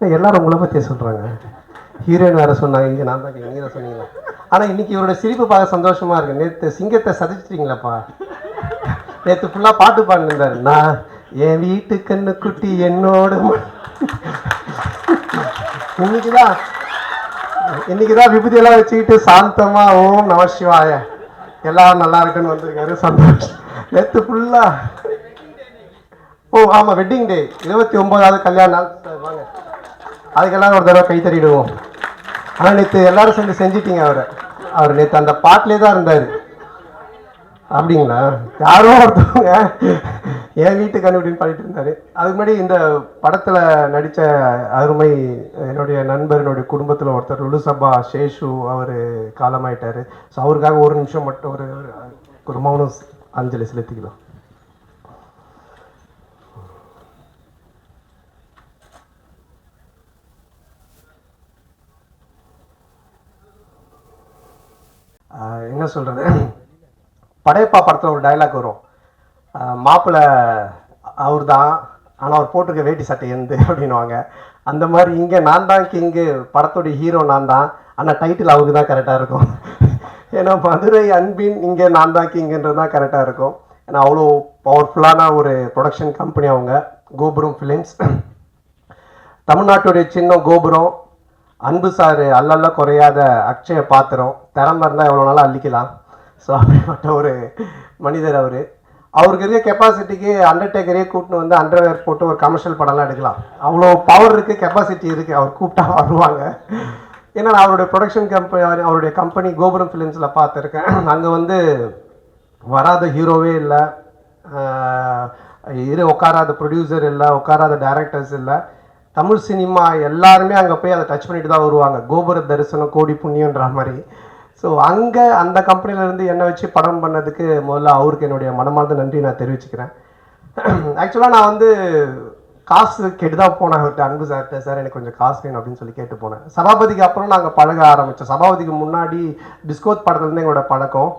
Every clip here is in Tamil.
எல்லாரும் உங்களை பற்றியே சொல்கிறாங்க. ஹீரோயின் வேறு சொன்னாங்க, இங்கே நான் தான் நீங்கள் தான் சொன்னீங்களா. ஆனால் இன்றைக்கி இவரோட சிரிப்பு பார்க்க சந்தோஷமாக இருக்குது. நேற்று சிங்கத்தை சதிச்சிட்டிங்களாப்பா. நேற்று ஃபுல்லாக பாட்டு பாடினிருந்தார். நான் என் வீட்டு கண்ணு குட்டி என்னோட இன்னைக்குதான் விபூதியெல்லாம் வச்சுக்கிட்டு சாந்தமா ஓம் நம சிவாய எல்லாரும் நல்லா இருக்குன்னு வந்திருக்காரு. சந்தோஷம். நேற்று ஃபுல்லா ஆமா வெட்டிங் டே, 29வது கல்யாண நாள். வாங்க அதுக்கெல்லாம் ஒரு தடவை கை தட்டிடுவோம். ஆனால் நேற்று எல்லாரும் சேர்ந்து செஞ்சிட்டீங்க. அவர் நேற்று அந்த பாட்டிலே தான் இருந்தார். அப்படிங்களா? யாரோ ஒருத்தவங்க என் வீட்டு கண்டுபிடின்னு பாடிட்டு இருந்தாரு. அதுக்கு முன்னாடி இந்த படத்தில் நடித்த அருமை என்னுடைய நண்பர், என்னுடைய குடும்பத்தில் ஒருத்தர் லுலுசபா சேஷு, அவர் காலமாயிட்டார். ஸோ அவருக்காக ஒரு நிமிஷம் மட்டும் ஒரு மௌனம் அஞ்சலி செலுத்திக்கலாம். என்ன சொல்கிறது, படையப்பா படத்தில் ஒரு டைலாக் வரும், மாப்பிள்ளை அவர் தான் ஆனால் அவர் போட்டிருக்க வேட்டி சட்டை எந்த அப்படின்வாங்க. அந்த மாதிரி இங்கே நான் தான் கிங்கு, படத்துடைய ஹீரோ நான் தான், ஆனால் டைட்டில் அவருக்கு தான் கரெக்டாக இருக்கும். ஏன்னா மதுரை அன்பின் இங்கே நான் தான் கிங்குன்றது தான் கரெக்டாக இருக்கும். ஏன்னா அவ்வளோ பவர்ஃபுல்லான ஒரு ப்ரொடக்ஷன் கம்பெனி அவங்க, கோபுரம் ஃபிலிம்ஸ். தமிழ்நாட்டுடைய சின்ன கோபுரம், அன்பு சார் அல்லல்ல குறையாத அக்ஷய பாத்திரம், திறமை இருந்தால் எவ்வளோ நாளும் அள்ளிக்கலாம். ஸோ அப்படிப்பட்ட ஒரு மனிதர் அவர். அவருக்கு இருக்க கெப்பாசிட்டிக்கு அண்டர்டேக்கரே கூப்பிட்டு வந்து அண்டர்வேர் போட்டு ஒரு கமர்ஷியல் படம்லாம் எடுக்கலாம். அவ்வளோ பவர் இருக்குது, கெப்பாசிட்டி இருக்குது. அவர் கூப்பிட்டா வருவாங்க. ஏன்னா நான் அவருடைய ப்ரொடக்ஷன் கம்பெனி, அவருடைய கம்பெனி கோபுரம் ஃபிலிம்ஸில் பார்த்துருக்கேன். அங்கே வந்து வராத ஹீரோவே இல்லை, உட்காராத ப்ரொடியூசர் இல்லை, உட்காராத டைரக்டர்ஸ் இல்லை. தமிழ் சினிமா எல்லாருமே அங்கே போய் அதை டச் பண்ணிட்டு தான் வருவாங்க. கோபுர தரிசனம் கோடி புண்ணியன்ற மாதிரி. ஸோ அங்கே அந்த கம்பெனிலேருந்து என்னை வச்சு படம் பண்ணதுக்கு முதல்ல அவருக்கு என்னுடைய மனமார்ந்த நன்றி நான் தெரிவிச்சுக்கிறேன். ஆக்சுவலாக நான் வந்து காசு கேட்டு தான் போனேன் அவர்கிட்ட, அன்பு சார்கிட்ட. சார் எனக்கு கொஞ்சம் காசு வேணும் அப்படின்னு சொல்லி கேட்டு போனேன். சபாபதிக்கு அப்புறம் நாங்கள் பழக ஆரம்பித்தோம். சபாபதிக்கு முன்னாடி டிஸ்கோத் படத்துலேருந்து எங்களோட பழக்கம்,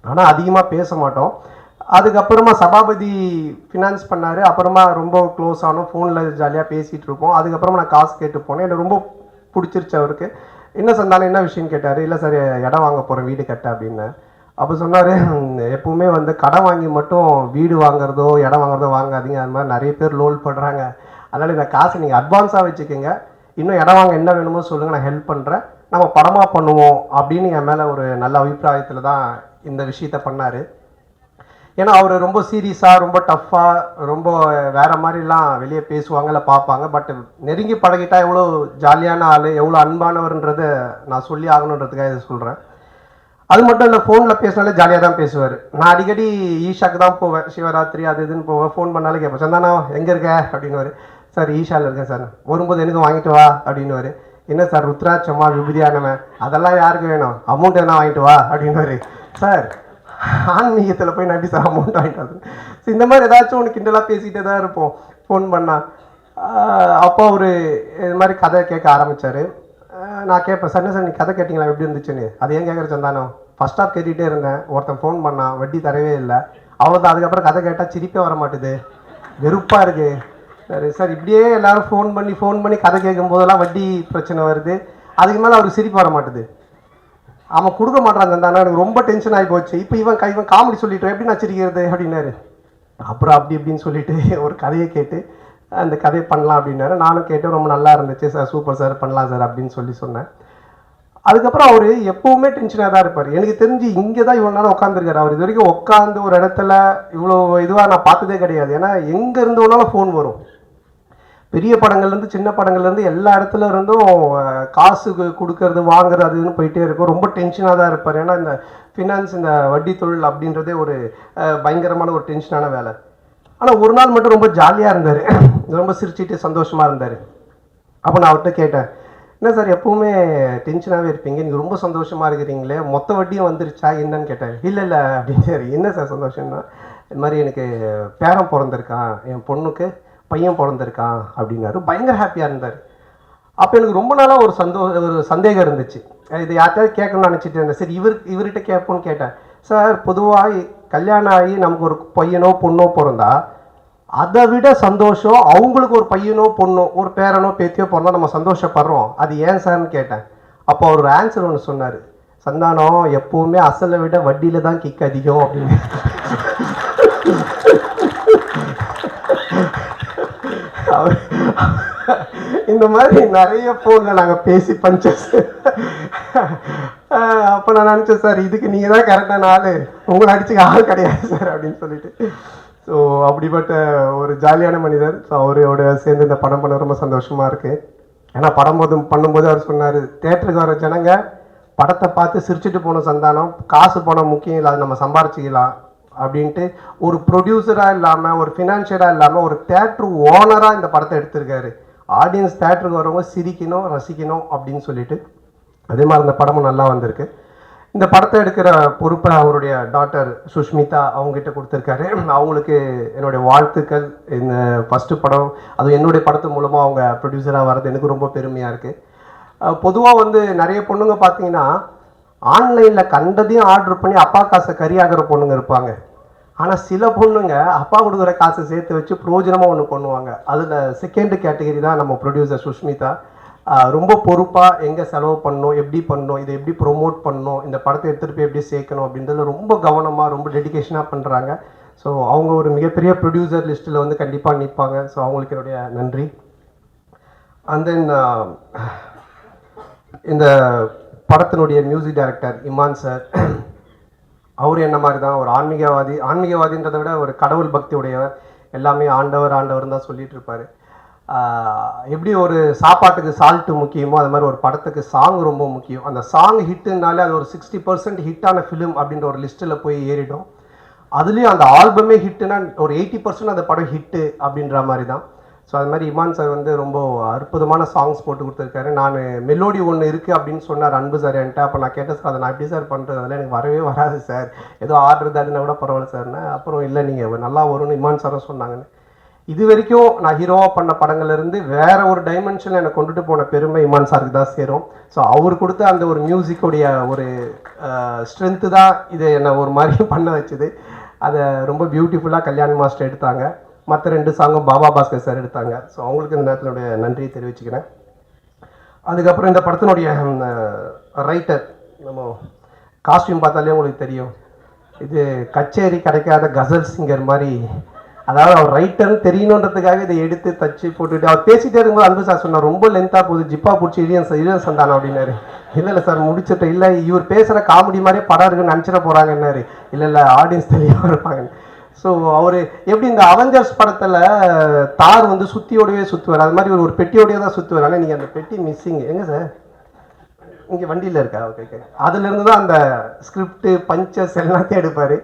ஆனால் அதிகமாக பேச மாட்டோம். அதுக்கப்புறமா சபாபதி ஃபினான்ஸ் பண்ணார். அப்புறமா ரொம்ப க்ளோஸ் ஆனோம், ஃபோனில் ஜாலியாக பேசிகிட்டு இருப்போம். அதுக்கப்புறமா நான் காசு கேட்டு போனேன். எனக்கு ரொம்ப பிடிச்சிருச்சு அவருக்கு. என்ன சொன்னாலும் என்ன விஷயம்னு கேட்டார். இல்லை சார் இடம் வாங்க போகிறேன், வீடு கட்ட அப்படின்னு. அப்போ சொன்னார், எப்பவுமே வந்து கடன் வாங்கி மட்டும் வீடு வாங்குறதோ இடம் வாங்குறதோ வாங்காதீங்க. அது மாதிரி நிறைய பேர் லோல் பண்ணுறாங்க. அதனால் இந்த காசை நீங்கள் அட்வான்ஸாக வச்சுக்கோங்க, இன்னும் இடம் வாங்க என்ன வேணுமோ சொல்லுங்கள், நான் ஹெல்ப் பண்ணுறேன், நம்ம படமாக பண்ணுவோம் அப்படின்னு என் மேலே ஒரு நல்ல அபிப்பிராயத்தில் தான் இந்த விஷயத்த பண்ணார். ஏன்னா அவர் ரொம்ப சீரியஸாக, ரொம்ப டஃப்பாக, ரொம்ப வேறு மாதிரிலாம் வெளியே பேசுவாங்க, இல்லை பார்ப்பாங்க. பட் நெருங்கி பழகிட்டா எவ்வளோ ஜாலியான ஆள், எவ்வளோ அன்பானவர்ன்றதை நான் சொல்லி ஆகணுன்றதுக்காக இதை சொல்கிறேன். அது மட்டும் இல்லை, ஃபோனில் பேசினாலே ஜாலியாக தான் பேசுவார். நான் அடிக்கடி ஈஷாக்கு தான் போவேன், சிவராத்திரி அது இதுன்னு போவேன். ஃபோன் பண்ணாலும் கேட்பேன், சந்தானா எங்கே இருக்க அப்படின்னுவார். சார் ஈஷாவில் இருக்கேன் சார். வரும்போது எனக்கு வாங்கிட்டு வா அப்படின்னுவார். என்ன சார் ருத்ராட்சமா விபூதியானவன், அதெல்லாம் யாருக்கு வேணும், அமௌண்ட் எதனா வாங்கிட்டு வா அப்படின்னுவார். சார் ஆன்மீகத்தில் போய் நம்பி சார் அமௌண்ட் வாங்கிட்டு வந்து. ஸோ இந்த மாதிரி ஏதாச்சும் ஒன்று கிண்டலாக பேசிகிட்டே தான் இருப்போம் ஃபோன் பண்ணால். அப்போ அவர் இது மாதிரி கதை கேட்க ஆரம்பித்தார். நான் கேட்பேன், சார் என்ன சார் நீ கதை கேட்டிங்களா, எப்படி இருந்துச்சுன்னு. அது ஏன் கேட்குற சந்தானோ, ஃபஸ்ட் ஆஃப் கேட்டுகிட்டே இருந்தேன், ஒருத்தன் ஃபோன் பண்ணான், வட்டி தரவே இல்லை, அவ்வளோதான். அதுக்கப்புறம் கதை கேட்டால் சிரிப்பே வர மாட்டுது, வெறுப்பாக இருக்குது. சரி சார், இப்படியே எல்லோரும் ஃபோன் பண்ணி கதை கேட்கும் போதெல்லாம் வட்டி பிரச்சனை வருது, அதுக்கு மேலே அவருக்கு சிரிப்பு வர மாட்டுது. அவன் கொடுக்க மாட்டான் சந்தானா, எனக்கு ரொம்ப டென்ஷன் ஆகி போச்சு. இப்போ இவன் காமெடி சொல்லிட்டு எப்படி நான் சிரிக்கிறது அப்படின்னாரு. அப்புறம் அப்படி இப்படின்னு சொல்லிட்டு ஒரு கதையை கேட்டு அந்த கதையை பண்ணலாம் அப்படின்னாரு. நானும் கேட்டு ரொம்ப நல்லா இருந்துச்சு சார், சூப்பர் சார், பண்ணலாம் சார் அப்படின்னு சொன்னேன். அதுக்கப்புறம் அவர் எப்பவுமே டென்ஷனாக தான் இருப்பார். எனக்கு தெரிஞ்சு இங்கே தான் இவ்வளோ நேரம் உட்காந்துருக்காரு. அவர் இது வரைக்கும் உட்காந்து ஒரு இடத்துல இவ்வளோ இதுவாக நான் பார்த்ததே கிடையாது. ஏன்னா எங்கே இருந்து வேணாலும் ஃபோன் வரும். பெரிய படங்கள்லேருந்து சின்ன படங்கள்லேருந்து எல்லா இடத்துல இருந்தும் காசு கொடுக்கறது வாங்குறது அதுன்னு போயிட்டே இருக்கும். ரொம்ப டென்ஷனாக தான் இருப்பார். ஏன்னா இந்த ஃபினான்ஸ், இந்த வட்டி தொழில் அப்படின்றதே ஒரு பயங்கரமான ஒரு டென்ஷனான வேலை. ஆனால் ஒரு நாள் மட்டும் ரொம்ப ஜாலியாக இருந்தார், ரொம்ப சிரிச்சிட்டு சந்தோஷமாக இருந்தார். அப்போ நான் அவர்கிட்ட கேட்டேன், என்ன சார் எப்பவுமே டென்ஷனாகவே இருப்பீங்க, நீங்கள் ரொம்ப சந்தோஷமாக இருக்கிறீங்களே, மொத்த வட்டியும் வந்துருச்சா என்னன்னு கேட்டேன். இல்லை அப்படின்னு. என்ன சார் சந்தோஷம்னா, இது மாதிரி எனக்கு பேரன் பிறந்திருக்கான், என் பொண்ணுக்கு பையன் பிறந்திருக்கான் அப்படின்னாரு. பயங்கர ஹாப்பியாக இருந்தார். அப்போ எனக்கு ரொம்ப நாளாக ஒரு சந்தேகம் இருந்துச்சு. இது யார்கிட்ட கேட்கணும்னு நினச்சிட்டு இருந்தேன். சரி இவர்கிட்ட கேட்போன்னு கேட்டேன். சார் பொதுவாக கல்யாணம் ஆகி நமக்கு ஒரு பையனோ பொண்ணோ பிறந்தா அதை விட சந்தோஷம் அவங்களுக்கு ஒரு பையனோ பொண்ணோ ஒரு பேரனோ பேத்தியோ பிறந்தா நம்ம சந்தோஷப்படுறோம். அது ஏன் சார்னு கேட்டேன். அப்போ அவர் ஒரு ஆன்சர் ஒன்று சொன்னார். சந்தானம் எப்பவுமே அசலை விட வட்டியில தான் கிக் அதிகம் அப்படின்னு. இந்த மாதிரி நிறைய போன்ல நாங்கள் பேசி பஞ்சஸ். அப்போ நான் நினச்சேன் சார் இதுக்கு நீங்கள் தான் கரெக்டான ஆள், உங்களை அடிச்சுக்க ஆள் கிடையாது சார் அப்படின்னு சொல்லிட்டு. ஸோ அப்படிப்பட்ட ஒரு ஜாலியான மனிதர். ஸோ அவரோட சேர்ந்து இந்த படம் பண்ண ரொம்ப சந்தோஷமாக இருக்குது. ஏன்னா படம் பண்ணும்போது அவர் சொன்னார், தேட்டருக்கு வர ஜனங்க படத்தை பார்த்து சிரிச்சுட்டு போன சந்தானம், காசு பணம் முக்கியம் இல்லை, அது நம்ம சம்பாரிச்சிக்கலாம் அப்படின்ட்டு ஒரு ப்ரொடியூசராக இல்லாமல் ஒரு ஃபினான்ஷியலாக இல்லாமல் ஒரு தேட்ரு ஓனராக இந்த படத்தை எடுத்திருக்காரு. ஆடியன்ஸ் தேட்டருக்கு வரவங்க சிரிக்கணும் ரசிக்கணும் அப்படின்னு சொல்லிட்டு. அதே மாதிரி இந்த படமும் நல்லா வந்திருக்கு. இந்த படத்தை எடுக்கிற பொறுப்பை அவருடைய டாட்டர் சுஷ்மிதா அவங்ககிட்ட கொடுத்துருக்காரு. அவங்களுக்கு என்னுடைய வாழ்த்துக்கள். இந்த ஃபஸ்ட்டு படம், அது என்னுடைய படத்து மூலமாக அவங்க ப்ரொடியூசராக வர்றது எனக்கு ரொம்ப பெருமையாக இருக்குது. பொதுவாக வந்து நிறைய பொண்ணுங்க பார்த்தீங்கன்னா ஆன்லைனில் கண்டதையும் ஆர்டர் பண்ணி அப்பா காசை கறியாகிற பொண்ணுங்க இருப்பாங்க. ஆனால் சில பொண்ணுங்க அப்பா கொடுக்குற காசை சேர்த்து வச்சு பிரயோஜனமாக ஒன்று பண்ணுவாங்க. அதில் செகண்ட் கேட்டகரி தான் நம்ம ப்ரொடியூசர் சுஷ்மிதா. ரொம்ப பொறுப்பாக எங்கே செலவு பண்ணணும், எப்படி பண்ணணும், இதை எப்படி ப்ரொமோட் பண்ணணும், இந்த படத்தை எடுத்துகிட்டு போய் எப்படி சேர்க்கணும் அப்படின்றத ரொம்ப கவனமாக ரொம்ப டெடிக்கேஷனாக பண்ணுறாங்க. ஸோ அவங்க ஒரு மிகப்பெரிய ப்ரொடியூசர் லிஸ்ட்டில் வந்து கண்டிப்பாக நிற்பாங்க. ஸோ அவங்களுக்கு என்னுடைய நன்றி. அண்ட் தென் இந்த படத்தினுடைய மியூசிக் டைரக்டர் இமான் சார், அவர் என்ன மாதிரி தான் ஒரு ஆன்மீகவாதின்றதை விட ஒரு கடவுள் பக்தி உடையவர். எல்லாமே ஆண்டவர் ஆண்டவர் தான் சொல்லிட்டு இருப்பார். எப்படி ஒரு சாப்பாட்டுக்கு சால்ட்டு முக்கியமோ அது மாதிரி ஒரு படத்துக்கு சாங் ரொம்ப முக்கியம். அந்த சாங் ஹிட்டுனாலே அது ஒரு 60% ஹிட்டான ஃபிலிம் அப்படின்ற ஒரு லிஸ்ட்டில் போய் ஏறிடும். அதுலேயும் அந்த ஆல்பமே ஹிட்டுனா ஒரு 80% அந்த படம் ஹிட்டு அப்படின்ற மாதிரி தான். ஸோ அது மாதிரி இமான் சார் வந்து ரொம்ப அற்புதமான சாங்ஸ் போட்டு கொடுத்துருக்காரு. நான் மெலோடி ஒன்று இருக்குது அப்படின்னு சொன்னார் அன்பு சார் என்கிட்ட. அப்போ நான் கேட்டேன், சார் அதை நான் எப்படி சார் பண்ணுறது, அதெல்லாம் எனக்கு வரவே வராது சார், ஏதோ ஆர்டர் தாதுன்னா கூட பரவாயில்ல சார்னு. அப்புறம் இல்லை நீங்கள் நல்லா வரும்னு இமான் சாரும் சொன்னாங்கன்னு. இது வரைக்கும் நான் ஹீரோவாக பண்ண படங்கள்லேருந்து வேற ஒரு டைமென்ஷனில் என்னை கொண்டுட்டு போன பெருமை இமான் சாருக்கு தான் சேரும். ஸோ அவர் கொடுத்த அந்த ஒரு மியூசிக்குடைய ஒரு ஸ்ட்ரென்த்து தான் இதை என்னை ஒரு மாதிரி பண்ண வச்சுது. அதை ரொம்ப பியூட்டிஃபுல்லாக கல்யாண் மாஸ்டர் எடுத்தாங்க. மற்ற 2 சாங்கும் பாபா பாஸ்கர் சார் எடுத்தாங்க. ஸோ அவங்களுக்கு இந்த நேரத்தினுடைய நன்றியை தெரிவிச்சுக்கிறேன். அதுக்கப்புறம் இந்த படத்தினுடைய ரைட்டர், நம்ம காஸ்டியூம் பார்த்தாலே உங்களுக்கு தெரியும், இது கச்சேரி கிடைக்காத கசல் சிங்கர் மாதிரி. அதாவது அவர் ரைட்டர்னு தெரியணுன்றதுக்காக இதை எடுத்து தச்சு போட்டுட்டு அவர் பேசிகிட்டே இருக்கும்போது அன்பு சார் சொன்னார், ரொம்ப லென்த்தாக போகுது, ஜிப்பா பிடிச்சி இளையன் சந்தானம் அப்படின்னாரு. இல்லை சார் முடிச்சுட்டு, இல்லை இவர் பேசுகிற காமெடி மாதிரியே படம் இருக்குன்னு நினச்சிட போகிறாங்கன்னாரு. இல்லை ஆடியன்ஸ் தெளிவாக இருப்பாங்க. ஸோ அவர் எப்படி இந்த அவெஞ்சர்ஸ் படத்தில் தார் வந்து சுற்றியோடவே சுற்றுவார், அது மாதிரி ஒரு பெட்டியோடய தான் சுற்றுவார். ஆனால் நீங்கள் அந்த பெட்டி மிஸ்ஸிங் எங்கே சார், இங்கே வண்டியில் இருக்கா? Okay okay. அதுலேருந்து தான் அந்த ஸ்கிரிப்டு பஞ்சஸ் எல்லாத்தையும் எடுப்பார்.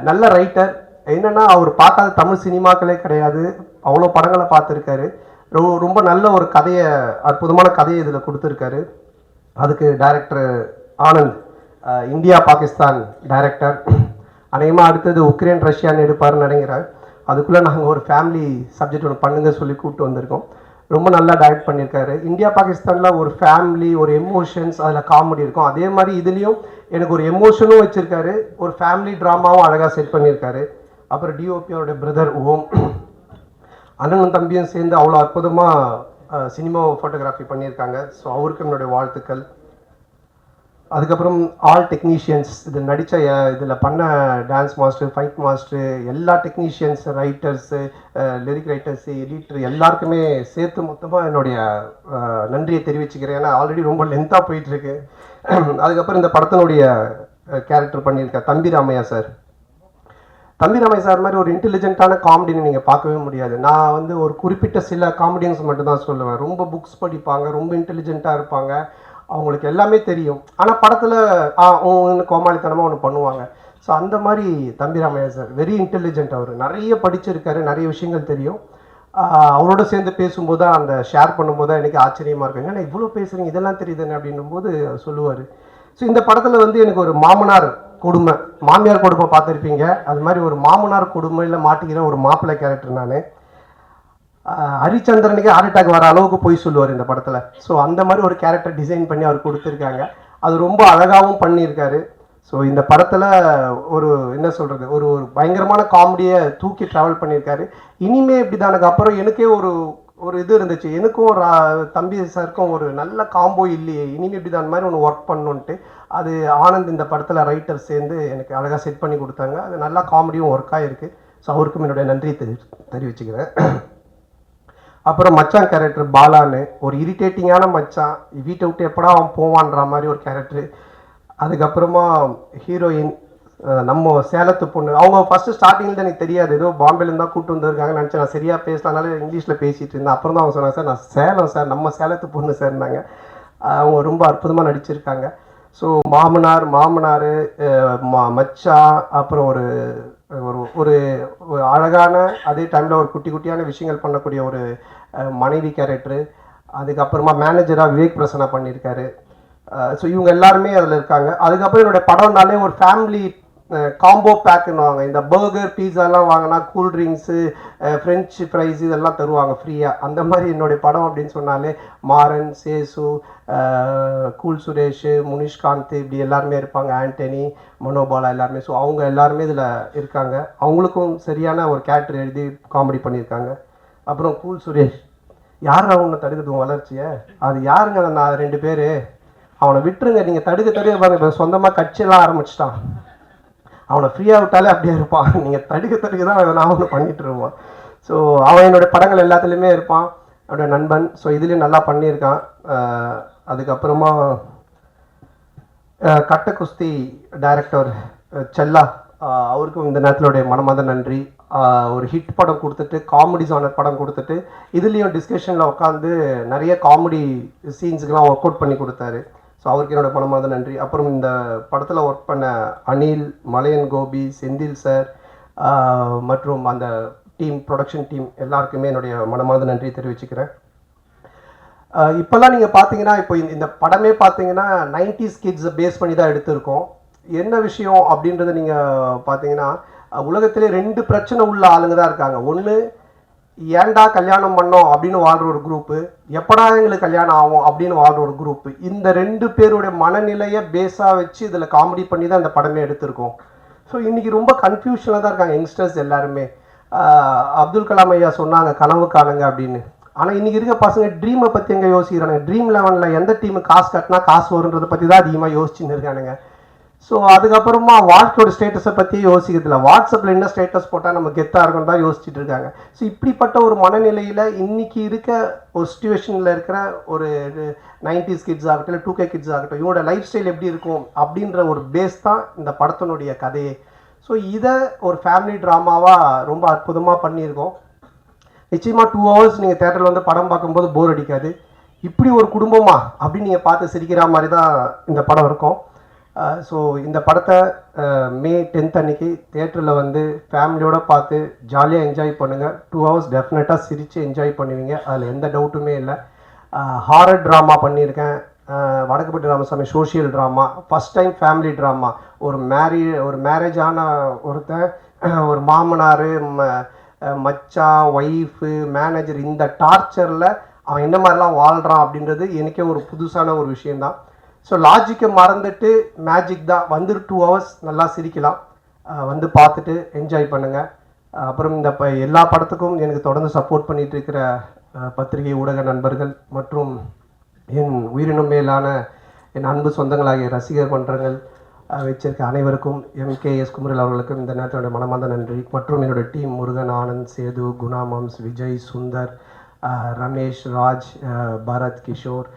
நல்ல ரைட்டர். என்னென்னா அவர் பார்க்காத தமிழ் சினிமாக்களே கிடையாது, அவ்வளோ படங்களை பார்த்துருக்காரு. ரொம்ப நல்ல ஒரு கதையை, அற்புதமான கதையை இதில் கொடுத்துருக்காரு. அதுக்கு director Anand, India Pakistan director. அநேகமாக அடுத்தது உக்ரைன் ரஷ்யான்னு எடுப்பாருன்னு நினைக்கிறேன். அதுக்குள்ளே நாங்கள் ஒரு ஃபேமிலி சப்ஜெக்ட் ஒன்று பண்ணுங்க சொல்லி கூப்பிட்டு வந்திருக்கோம். ரொம்ப நல்லா டைரக்ட் பண்ணியிருக்காரு. இந்தியா பாகிஸ்தானில் ஒரு ஃபேமிலி, ஒரு எமோஷன்ஸ், அதில் காமெடி இருக்கும். அதே மாதிரி இதுலேயும் எனக்கு ஒரு எமோஷனும் வச்சுருக்காரு, ஒரு ஃபேமிலி ட்ராமாவும் அழகாக செட் பண்ணியிருக்காரு. அப்புறம் டிஓபியோட பிரதர் ஓம், அண்ணனும் தம்பியும் சேர்ந்து அவ்வளோ அற்புதமாக சினிமா ஃபோட்டோகிராஃபி பண்ணியிருக்காங்க. ஸோ அவருக்கு என்னுடைய வாழ்த்துக்கள். அதுக்கப்புறம் ஆல் டெக்னீஷியன்ஸ், இது நடித்த இதில் பண்ண டான்ஸ் மாஸ்டர், ஃபைட் மாஸ்டர், எல்லா technicians, writers, lyric writers, editor எல்லாருக்குமே சேர்த்து மொத்தமாக என்னுடைய நன்றியை தெரிவிச்சுக்கிறேன். ஏன்னா ஆல்ரெடி ரொம்ப லென்த்தாக போயிட்டுருக்கு. அதுக்கப்புறம் இந்த படத்தினுடைய கேரக்டர் பண்ணியிருக்க தம்பி ராமையா சார். தம்பி ராமையா சார் மாதிரி ஒரு இன்டெலிஜென்ட்டான காமெடின்னு நீங்கள் பார்க்கவே முடியாது. நான் வந்து ஒரு குறிப்பிட்ட சில காமெடியன்ஸ் மட்டும் தான் சொல்லுவேன். ரொம்ப புக்ஸ் படிப்பாங்க, ரொம்ப இன்டெலிஜென்ட்டாக இருப்பாங்க, அவங்களுக்கு எல்லாமே தெரியும். ஆனால் படத்தில் கோமாளித்தனமாக ஒன்று பண்ணுவாங்க. ஸோ அந்த மாதிரி தம்பி ராமையா சார் வெரி இன்டெலிஜென்ட். அவர் நிறைய படிச்சிருக்காரு, நிறைய விஷயங்கள் தெரியும். அவரோட சேர்ந்து பேசும்போது தான், அந்த ஷேர் பண்ணும்போது தான் எனக்கு ஆச்சரியமாக இருக்கும். ஏன்னா இவ்வளோ பேசுகிறீங்க, இதெல்லாம் தெரியுதுன்னு அப்படின்னும் போது சொல்லுவார். ஸோ இந்த படத்தில் வந்து எனக்கு ஒரு மாமனார் கொடுமை, மாமியார் கொடுமை பார்த்துருப்பீங்க, அது மாதிரி ஒரு மாமனார் கொடுமையில் மாட்டிக்கிற ஒரு மாப்பிள்ளை கேரக்டர் நான். ஹரிச்சந்திரனுக்கு ஹார்ட் அட்டாக் வர அளவுக்கு போய் சொல்லுவார் இந்த படத்தில். ஸோ அந்த மாதிரி ஒரு கேரக்டர் டிசைன் பண்ணி அவர் கொடுத்துருக்காங்க. அது ரொம்ப அழகாகவும் பண்ணியிருக்காரு. ஸோ இந்த படத்தில் ஒரு என்ன சொல்கிறது ஒரு ஒரு பயங்கரமான காமெடியை தூக்கி ட்ராவல் பண்ணியிருக்காரு. இனிமே இப்படி தானுக்கு அப்புறம் எனக்கே ஒரு ஒரு இது இருந்துச்சு, எனக்கும் தம்பி சாருக்கும் ஒரு நல்ல காம்போ இல்லையே, இனிமே இப்படி தான் மாதிரி ஒன்று ஒர்க் பண்ணணுன்ட்டு. அது ஆனந்த் இந்த படத்தில் ரைட்டர் சேர்ந்து எனக்கு அழகாக செட் பண்ணி கொடுத்தாங்க. அது நல்லா காமெடியும் ஒர்க் ஆகிருக்கு. ஸோ அவருக்கும் என்னுடைய நன்றியை தெரிவிச்சுக்கிறேன். அப்புறம் மச்சான் கேரக்டர் பாலான்னு ஒரு இரிட்டேட்டிங்கான மச்சான், வீட்டை விட்டு எப்படா அவன் போவான்ற மாதிரி ஒரு கேரக்டர். அதுக்கப்புறமா ஹீரோயின் நம்ம சேலத்து பொண்ணு, அவங்க ஃபஸ்ட்டு ஸ்டார்டிங்கில் தான் எனக்கு தெரியாது, ஏதோ பாம்பேலேருந்து தான் கூப்பிட்டு வந்திருக்காங்கன்னு நினச்சேன். நான் சரியாக பேசினால இங்கிலீஷில் பேசிகிட்டு இருந்தேன். அப்புறம் தான் அவங்க சொன்னாங்க, சார் நான் சேலம் சார், நம்ம சேலத்து பொண்ணு சார்னாங்க. அவங்க ரொம்ப அற்புதமாக நடிச்சிருக்காங்க. ஸோ மாமனார் மச்சான், அப்புறம் ஒரு ஒரு ஒரு அழகான அதே டைமில் ஒரு குட்டி குட்டியான விஷயங்கள் பண்ணக்கூடிய ஒரு மனைவி கேரக்டரு. அதுக்கப்புறமா மேனேஜராக விவேக் பிரசன்னா பண்ணியிருக்காரு. ஸோ இவங்க எல்லாருமே அதில் இருக்காங்க. அதுக்கப்புறம் என்னுடைய படம்னாலே ஒரு ஃபேமிலி காம்போ பேக்குன்னுவாங்க. இந்த பர்கர் பீஸாலாம் வாங்கினா கூல்ட்ரிங்க்ஸு ஃப்ரெஞ்சு ஃப்ரைஸ் இதெல்லாம் தருவாங்க ஃப்ரீயாக. அந்த மாதிரி என்னுடைய படம் அப்படின்னு சொன்னாலே மாறன், சேசு, கூல் சுரேஷ், முனிஷ்காந்த் இப்படி எல்லாருமே இருப்பாங்க, ஆண்டனி, மனோபாலா எல்லாருமே. ஸோ அவங்க எல்லாருமே இதில் இருக்காங்க. அவங்களுக்கும் சரியான ஒரு கேரக்டர் எழுதி காமெடி பண்ணியிருக்காங்க. அப்புறம் கூல் சுரேஷ், யார் அவனை தடுக்குது வளர்ச்சியை, அது யாருங்க நான் 2 பேர், அவனை விட்டுருங்க, நீங்கள் தடுக்க பாருங்க, சொந்தமாக கட்சியெல்லாம் ஆரம்பிச்சிட்டான், அவனை ஃப்ரீயாக விட்டாலே அப்படியே இருப்பான், நீங்கள் தடுக்க தான் நான் ஒன்று பண்ணிட்டு இருப்பான். ஸோ அவன் என்னோடய படங்கள் எல்லாத்துலேயுமே இருப்பான், என்னோடய நண்பன். ஸோ இதுலேயும் நல்லா பண்ணியிருக்கான். அதுக்கப்புறமா கட்ட குஸ்தி டைரக்டர் செல்லா, அவருக்கும் இந்த நேரத்திலுடைய மனமார்ந்த நன்றி. ஒரு ஹிட் படம் கொடுத்துட்டு, காமெடி ஜானர் படம் கொடுத்துட்டு, இதுலேயும் டிஸ்கஷனில் உட்காந்து நிறைய காமெடி சீன்ஸுக்கெலாம் ஒர்க் அவுட் பண்ணி கொடுத்தாரு. ஸோ அவருக்கு என்னோட மனமார்ந்த நன்றி. அப்புறம் இந்த படத்தில் ஒர்க் பண்ண அனில், மலையன் கோபி, செந்தில் சார் மற்றும் அந்த டீம், ப்ரொடக்ஷன் டீம் எல்லாருக்குமே என்னுடைய மனமார்ந்த நன்றி தெரிவிச்சுக்கிறேன். இப்போல்லாம் நீங்கள் பார்த்தீங்கன்னா, இப்போ இந்த படமே பார்த்தீங்கன்னா 90s கிட்ஸை பேஸ் பண்ணி தான் எடுத்திருக்கோம். என்ன விஷயம் அப்படின்றத நீங்கள் பார்த்தீங்கன்னா, உலகத்திலே 2 பிரச்சனை உள்ள ஆளுங்க தான் இருக்காங்க. ஒன்று, ஏன்டா கல்யாணம் பண்ணோம் அப்படின்னு வாழ்கிற ஒரு குரூப்பு, எப்படா எங்களுக்கு கல்யாணம் ஆகும் அப்படின்னு வாழ்கிற ஒரு குரூப்பு. இந்த 2 பேருடைய மனநிலையை பேஸாக வச்சு இதில் காமெடி பண்ணி தான் இந்த படமே எடுத்திருக்கோம். ஸோ இன்றைக்கி ரொம்ப கன்ஃபியூஷனாக தான் இருக்காங்க யங்ஸ்டர்ஸ் எல்லாருமே. அப்துல் கலாம் ஐயா சொன்னாங்க கனவு காணுங்க அப்படின்னு. ஆனால் இன்றைக்கி இருக்க பசங்க ட்ரீமை பற்றி எங்கே யோசிக்கிறானுங்க? ட்ரீம் 11 எந்த டீமு காசு கட்டினா காசு வருன்றதை பற்றி தான் அதிகமாக யோசிச்சுன்னு இருக்கானுங்க. ஸோ அதுக்கப்புறமா வாழ்க்கையோட ஸ்டேட்டஸை பற்றி யோசிக்கிறதில்ல, வாட்ஸ்அப்பில் என்ன ஸ்டேட்டஸ் போட்டால் நம்ம கெத்தாக இருக்குன்னு தான் யோசிச்சுட்டு இருக்காங்க. ஸோ இப்படிப்பட்ட ஒரு மனநிலையில் இன்றைக்கி இருக்க ஒரு சுச்சுவேஷனில் இருக்கிற ஒரு 90s கிட்ஸ் ஆகட்டும், இல்லை 2K கிட்ஸ் ஆகட்டும், இவங்களோட லைஃப் ஸ்டைல் எப்படி இருக்கும் அப்படின்ற ஒரு பேஸ் தான் இந்த படத்தினுடைய கதையே. ஸோ இதை ஒரு ஃபேமிலி ட்ராமாவாக ரொம்ப அற்புதமாக பண்ணியிருக்கோம். நிச்சயமாக 2 ஹவர்ஸ் நீங்கள் தேட்டரில் வந்து படம் பார்க்கும்போது போர் அடிக்காது. இப்படி ஒரு குடும்பமா அப்படின்னு நீங்கள் பார்த்து சிரிக்கிற மாதிரி தான் இந்த படம் இருக்கும். ஸோ இந்த படத்தை மே 10th அன்னைக்கு தேட்டரில் வந்து ஃபேமிலியோடு பார்த்து ஜாலியாக என்ஜாய் பண்ணுங்கள். 2 ஹவர்ஸ் டெஃபினட்டாக சிரித்து என்ஜாய் பண்ணுவீங்க, அதில் எந்த டவுட்டுமே இல்லை. ஹாரர் ட்ராமா பண்ணியிருக்கேன், Vadakkupatti Ramasamy social drama, first time family drama. ஒரு மேரேஜான ஒருத்தன், ஒரு மாமனார், மச்சான், ஒய்ஃபு, மேனேஜர், இந்த டார்ச்சரில் அவன் என்ன மாதிரிலாம் வாழ்கிறான் அப்படின்றது எனக்கே ஒரு புதுசான ஒரு விஷயந்தான். ஸோ லாஜிக்கை மறந்துட்டு மேஜிக் தான். வந்து 2 ஹவர்ஸ் நல்லா சிரிக்கலாம், வந்து பார்த்துட்டு என்ஜாய் பண்ணுங்கள். அப்புறம் இந்த எல்லா படத்துக்கும் எனக்கு தொடர்ந்து சப்போர்ட் பண்ணிகிட்டு இருக்கிற பத்திரிகை ஊடக நண்பர்கள் மற்றும் என் உயிரினும் மேலான என் அன்பு சொந்தங்களாகிய ரசிகர் மன்றங்கள் வச்சிருக்க அனைவருக்கும், MKS குமரல் அவர்களுக்கும் இந்த நேரத்தோட மனமார்ந்த நன்றி. மற்றும் என்னோடய டீம் முருகன், ஆனந்த், சேது, குணாமம்ஸ், விஜய், சுந்தர், ரமேஷ், ராஜ், பரத், கிஷோர்,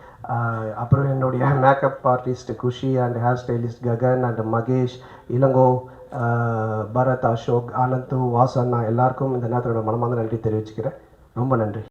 அப்புறம் என்னுடைய makeup artist Khushi and hair stylist Gagan and Mahesh, Ilango, Bharath, Ashok, Anand, வாசண்ணா எல்லாருக்கும் இந்த நேரத்தோட மனமார்ந்த நன்றி தெரிவிச்சுக்கிறேன். ரொம்ப நன்றி.